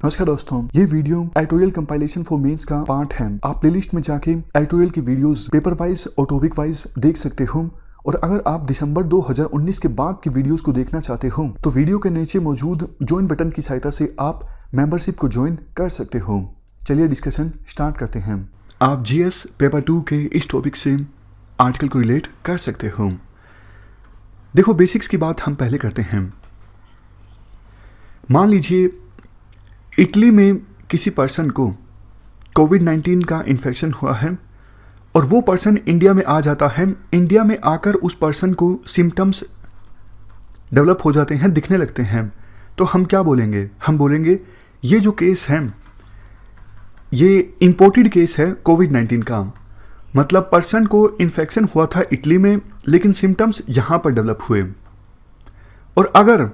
नमस्कार दोस्तों, ये video editorial compilation for mains का पार्ट है। आप प्लेलिस्ट में जाके एडिटोरियल की वीडियोस पेपर वाइज और टॉपिक वाइज देख सकते हो। और अगर आप दिसंबर 2019 के बाद की वीडियोस को देखना चाहते हो तो वीडियो के नीचे मौजूद ज्वाइन बटन की सहायता से आप मेंबरशिप को ज्वाइन कर सकते हो। चलिए डिस्कशन स्टार्ट करते हैं। आप जीएस पेपर 2 के इस टॉपिक से आर्टिकल को रिलेट कर सकते हो। देखो, बेसिक्स की बात हम पहले करते हैं। मान लीजिए इटली में किसी पर्सन को कोविड-19 का इन्फेक्शन हुआ है और वो पर्सन इंडिया में आ जाता है। इंडिया में आकर उस पर्सन को सिम्टम्स डेवलप हो जाते हैं, दिखने लगते हैं। तो हम क्या बोलेंगे? हम बोलेंगे ये जो केस है ये इंपोर्टेड केस है कोविड-19 का। मतलब पर्सन को इन्फेक्शन हुआ था इटली में, लेकिन सिम्टम्स यहाँ पर डेवलप हुए। और अगर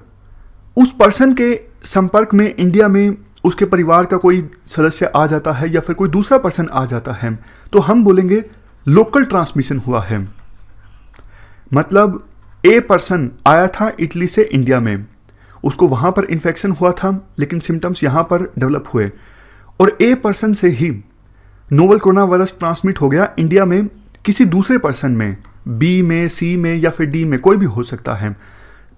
उस पर्सन के संपर्क में इंडिया में उसके परिवार का कोई सदस्य आ जाता है या फिर कोई दूसरा पर्सन आ जाता है तो हम बोलेंगे लोकल ट्रांसमिशन हुआ है। मतलब ए पर्सन आया था इटली से इंडिया में, उसको वहाँ पर इन्फेक्शन हुआ था लेकिन सिम्टम्स यहाँ पर डेवलप हुए और ए पर्सन से ही नोवल कोरोना वायरस ट्रांसमिट हो गया इंडिया में किसी दूसरे पर्सन में, बी में, सी में या फिर डी में, कोई भी हो सकता है।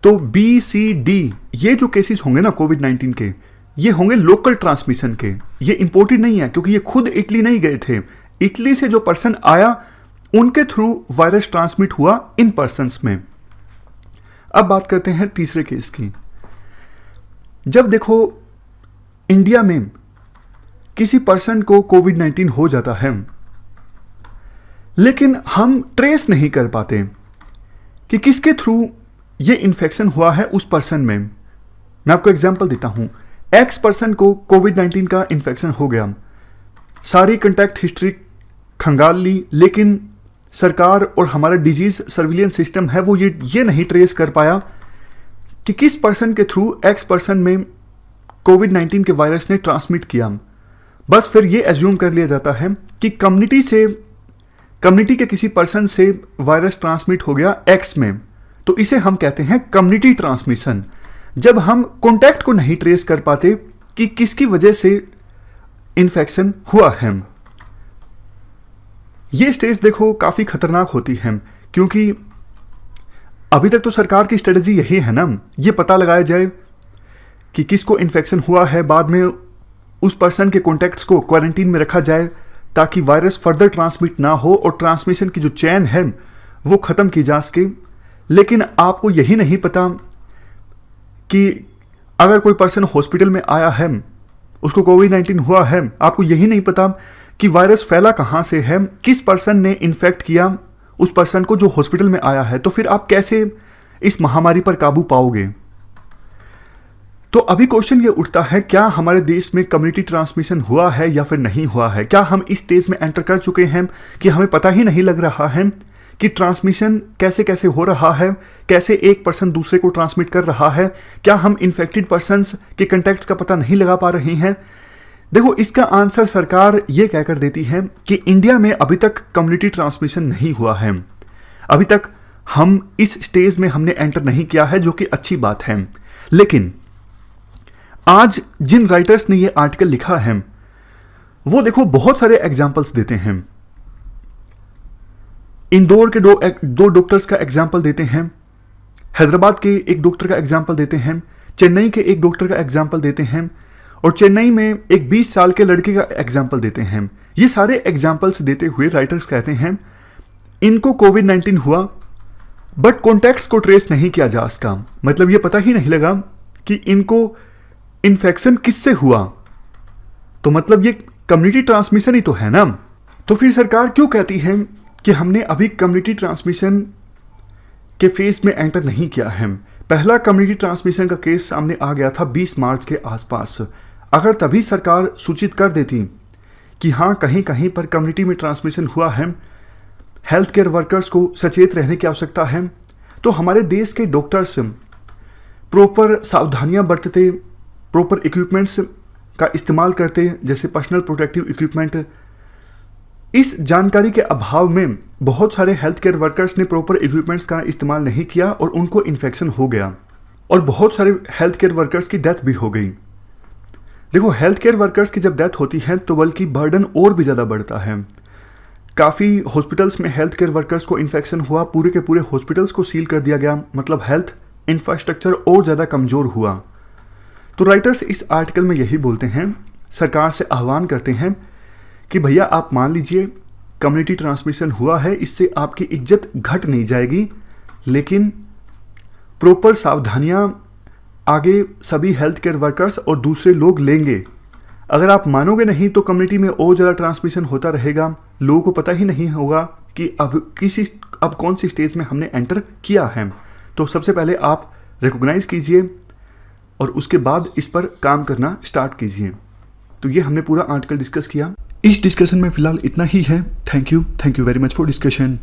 तो बी, सी, डी ये जो केसेस होंगे ना कोविड-19 के, ये होंगे लोकल ट्रांसमिशन के। ये इंपोर्टेड नहीं है क्योंकि ये खुद इटली नहीं गए थे। इटली से जो पर्सन आया उनके थ्रू वायरस ट्रांसमिट हुआ इन पर्सन्स में। अब बात करते हैं तीसरे केस की। जब देखो इंडिया में किसी पर्सन को कोविड-19 हो जाता है लेकिन हम ट्रेस नहीं कर पाते कि किसके थ्रू ये इन्फेक्शन हुआ है उस पर्सन में। मैं आपको एग्जांपल देता हूं। एक्स पर्सन को कोविड-19 का इन्फेक्शन हो गया, सारी कॉन्टैक्ट हिस्ट्री खंगाल ली, लेकिन सरकार और हमारा डिजीज सर्विलेंस सिस्टम है वो ये नहीं ट्रेस कर पाया कि किस पर्सन के थ्रू एक्स पर्सन में कोविड-19 के वायरस ने ट्रांसमिट किया। बस फिर ये एज्यूम कर लिया जाता है कि कम्युनिटी के किसी पर्सन से वायरस ट्रांसमिट हो गया एक्स में, तो इसे हम कहते हैं कम्युनिटी ट्रांसमिशन। जब हम कॉन्टैक्ट को नहीं ट्रेस कर पाते कि किसकी वजह से इन्फेक्शन हुआ है। ये स्टेज देखो काफ़ी खतरनाक होती है क्योंकि अभी तक तो सरकार की स्ट्रेटजी यही है ना, ये पता लगाया जाए कि किसको इन्फेक्शन हुआ है, बाद में उस पर्सन के कॉन्टैक्ट्स को क्वारंटीन में रखा जाए ताकि वायरस फर्दर ट्रांसमिट ना हो और ट्रांसमिशन की जो चेन है वो ख़त्म की जा सके। लेकिन आपको यही नहीं पता कि अगर कोई पर्सन हॉस्पिटल में आया है, उसको कोविड-19 हुआ है, आपको यही नहीं पता कि वायरस फैला कहाँ से है, किस पर्सन ने इन्फेक्ट किया उस पर्सन को जो हॉस्पिटल में आया है। तो फिर आप कैसे इस महामारी पर काबू पाओगे? तो अभी क्वेश्चन ये उठता है, क्या हमारे देश में कम्युनिटी ट्रांसमिशन हुआ है या फिर नहीं हुआ है? क्या हम इस स्टेज में एंटर कर चुके हैं कि हमें पता ही नहीं लग रहा है कि ट्रांसमिशन कैसे कैसे हो रहा है, कैसे एक पर्सन दूसरे को ट्रांसमिट कर रहा है? क्या हम इन्फेक्टेड पर्सन्स के कॉन्टैक्ट्स का पता नहीं लगा पा रहे हैं? देखो, इसका आंसर सरकार ये कहकर देती है कि इंडिया में अभी तक कम्युनिटी ट्रांसमिशन नहीं हुआ है। अभी तक हम इस स्टेज में हमने एंटर नहीं किया है, जो कि अच्छी बात है। लेकिन आज जिन राइटर्स ने ये आर्टिकल लिखा है वो देखो बहुत सारे एग्जाम्पल्स देते हैं। इंदौर के दो डॉक्टर्स का एग्जाम्पल देते हैं, हैदराबाद के एक डॉक्टर का एग्जाम्पल देते हैं, चेन्नई के एक डॉक्टर का एग्जाम्पल देते हैं और चेन्नई में एक 20 साल के लड़के का एग्जाम्पल देते हैं। ये सारे एग्जाम्पल्स देते हुए राइटर्स कहते हैं इनको कोविड-19 हुआ बट कॉन्टैक्ट्स को ट्रेस नहीं किया जा सका। मतलब ये पता ही नहीं लगा कि इनको इन्फेक्शन किससे हुआ। तो मतलब ये कम्युनिटी ट्रांसमिशन ही तो है ना। तो फिर सरकार क्यों कहती है कि हमने अभी कम्युनिटी ट्रांसमिशन के फेज में एंटर नहीं किया है? पहला कम्युनिटी ट्रांसमिशन का केस सामने आ गया था 20 मार्च के आसपास। अगर तभी सरकार सूचित कर देती कि हाँ कहीं कहीं पर कम्युनिटी में ट्रांसमिशन हुआ है, हेल्थ केयर वर्कर्स को सचेत रहने की आवश्यकता है, तो हमारे देश के डॉक्टर्स प्रॉपर सावधानियां बरतते, प्रॉपर इक्विपमेंट्स का इस्तेमाल करते जैसे पर्सनल प्रोटेक्टिव इक्विपमेंट। इस जानकारी के अभाव में बहुत सारे हेल्थ केयर वर्कर्स ने प्रॉपर इक्विपमेंट्स का इस्तेमाल नहीं किया और उनको इन्फेक्शन हो गया और बहुत सारे हेल्थ केयर वर्कर्स की डेथ भी हो गई। देखो, हेल्थ केयर वर्कर्स की जब डेथ होती है तो बल्कि बर्डन और भी ज़्यादा बढ़ता है। काफ़ी हॉस्पिटल्स में हेल्थ केयर वर्कर्स को इन्फेक्शन हुआ, पूरे के पूरे हॉस्पिटल्स को सील कर दिया गया, मतलब हेल्थ इंफ्रास्ट्रक्चर और ज़्यादा कमज़ोर हुआ। तो राइटर्स इस आर्टिकल में यही बोलते हैं, सरकार से आह्वान करते हैं कि भैया आप मान लीजिए कम्युनिटी ट्रांसमिशन हुआ है, इससे आपकी इज्जत घट नहीं जाएगी, लेकिन प्रॉपर सावधानियां आगे सभी हेल्थ केयर वर्कर्स और दूसरे लोग लेंगे। अगर आप मानोगे नहीं तो कम्युनिटी में और ज़्यादा ट्रांसमिशन होता रहेगा, लोगों को पता ही नहीं होगा कि अब कौन सी स्टेज में हमने एंटर किया है। तो सबसे पहले आप रिकॉग्नाइज कीजिए और उसके बाद इस पर काम करना स्टार्ट कीजिए। तो ये हमने पूरा आर्टिकल डिस्कस किया। इस डिस्कशन में फिलहाल इतना ही है। Thank you very much for discussion.